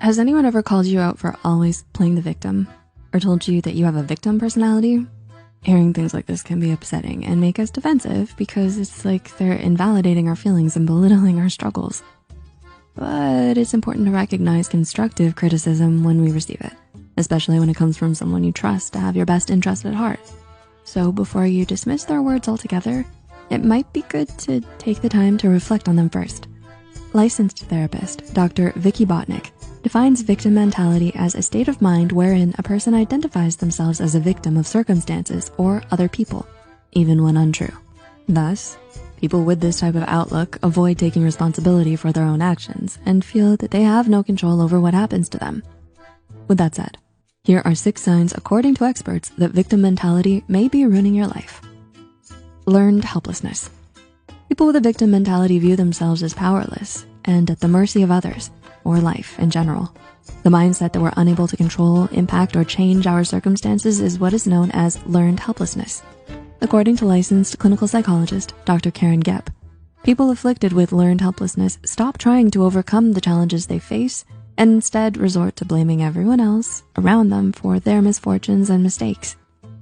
Has anyone ever called you out for always playing the victim or told you that you have a victim personality? Hearing things like this can be upsetting and make us defensive because it's like they're invalidating our feelings and belittling our struggles. But it's important to recognize constructive criticism when we receive it, especially when it comes from someone you trust to have your best interest at heart. So before you dismiss their words altogether, it might be good to take the time to reflect on them first. Licensed therapist Dr. Vicky Botnick defines victim mentality as a state of mind wherein a person identifies themselves as a victim of circumstances or other people, even when untrue. Thus, people with this type of outlook avoid taking responsibility for their own actions and feel that they have no control over what happens to them. With that said, here are 6 signs according to experts that victim mentality may be ruining your life. Learned helplessness. People with a victim mentality view themselves as powerless and at the mercy of others, or life in general. The mindset that we're unable to control, impact, or change our circumstances is what is known as learned helplessness. According to licensed clinical psychologist, Dr. Karen Gepp, people afflicted with learned helplessness stop trying to overcome the challenges they face and instead resort to blaming everyone else around them for their misfortunes and mistakes.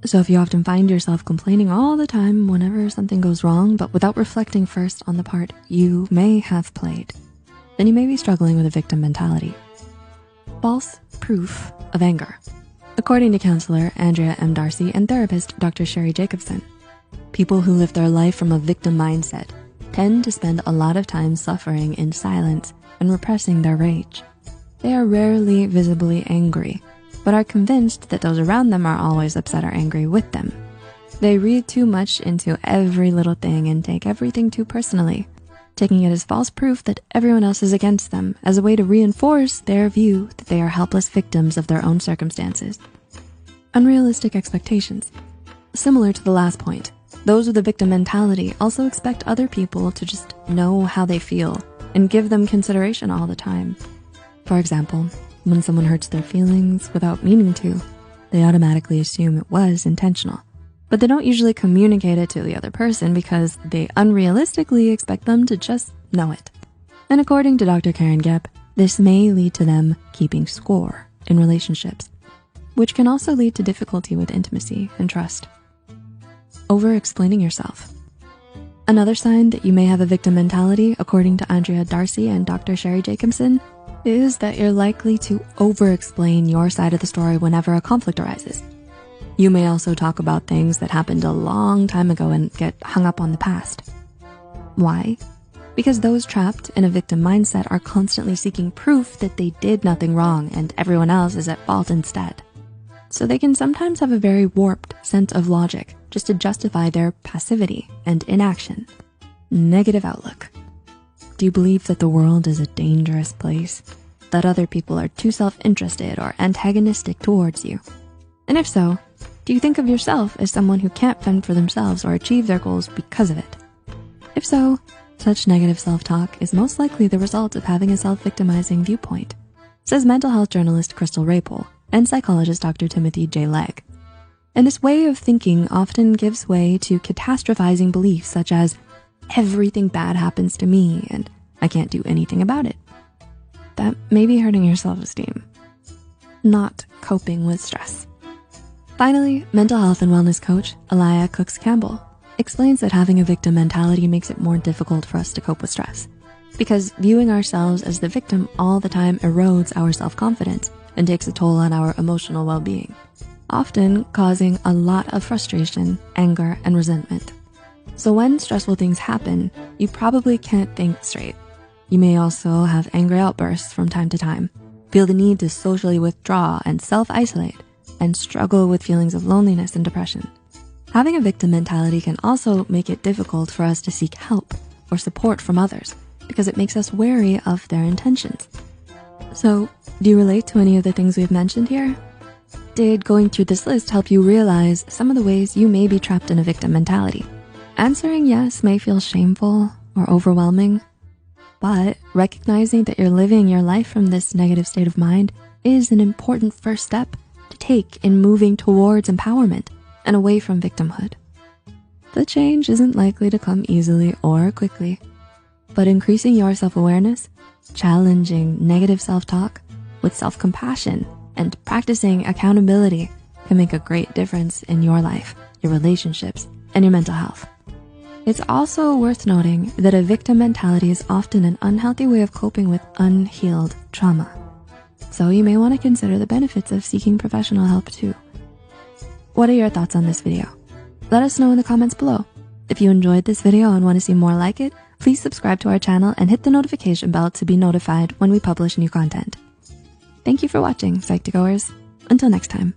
So if you often find yourself complaining all the time whenever something goes wrong, but without reflecting first on the part you may have played, then you may be struggling with a victim mentality. False proof of anger. According to counselor Andrea M. Darcy and therapist Dr. Sherry Jacobson, people who live their life from a victim mindset tend to spend a lot of time suffering in silence and repressing their rage. They are rarely visibly angry, but are convinced that those around them are always upset or angry with them. They read too much into every little thing and take everything too personally, taking it as false proof that everyone else is against them as a way to reinforce their view that they are helpless victims of their own circumstances. Unrealistic expectations. Similar to the last point, those with a victim mentality also expect other people to just know how they feel and give them consideration all the time. For example, when someone hurts their feelings without meaning to, they automatically assume it was intentional. But they don't usually communicate it to the other person because they unrealistically expect them to just know it. And according to Dr. Karen Gepp, this may lead to them keeping score in relationships, which can also lead to difficulty with intimacy and trust. Over-explaining yourself. Another sign that you may have a victim mentality, according to Andrea Darcy and Dr. Sherry Jacobson, is that you're likely to over-explain your side of the story whenever a conflict arises. You may also talk about things that happened a long time ago and get hung up on the past. Why? Because those trapped in a victim mindset are constantly seeking proof that they did nothing wrong and everyone else is at fault instead. So they can sometimes have a very warped sense of logic just to justify their passivity and inaction. Negative outlook. Do you believe that the world is a dangerous place? That other people are too self-interested or antagonistic towards you? And if so, do you think of yourself as someone who can't fend for themselves or achieve their goals because of it? If so, such negative self-talk is most likely the result of having a self-victimizing viewpoint, says mental health journalist Crystal Rapole and psychologist Dr. Timothy J. Legg. And this way of thinking often gives way to catastrophizing beliefs such as, everything bad happens to me and I can't do anything about it. That may be hurting your self-esteem. Not coping with stress. Finally, mental health and wellness coach Alaya Cooks-Campbell explains that having a victim mentality makes it more difficult for us to cope with stress because viewing ourselves as the victim all the time erodes our self-confidence and takes a toll on our emotional well-being, often causing a lot of frustration, anger, and resentment. So when stressful things happen, you probably can't think straight. You may also have angry outbursts from time to time, feel the need to socially withdraw and self-isolate, and struggle with feelings of loneliness and depression. Having a victim mentality can also make it difficult for us to seek help or support from others because it makes us wary of their intentions. So, do you relate to any of the things we've mentioned here? Did going through this list help you realize some of the ways you may be trapped in a victim mentality? Answering yes may feel shameful or overwhelming, but recognizing that you're living your life from this negative state of mind is an important first step to take in moving towards empowerment and away from victimhood. The change isn't likely to come easily or quickly, but increasing your self-awareness, challenging negative self-talk, with self-compassion and practicing accountability can make a great difference in your life, your relationships, and your mental health. It's also worth noting that a victim mentality is often an unhealthy way of coping with unhealed trauma. So you may want to consider the benefits of seeking professional help too. What are your thoughts on this video? Let us know in the comments below. If you enjoyed this video and want to see more like it, please subscribe to our channel and hit the notification bell to be notified when we publish new content. Thank you for watching, Psych2Goers. Until next time.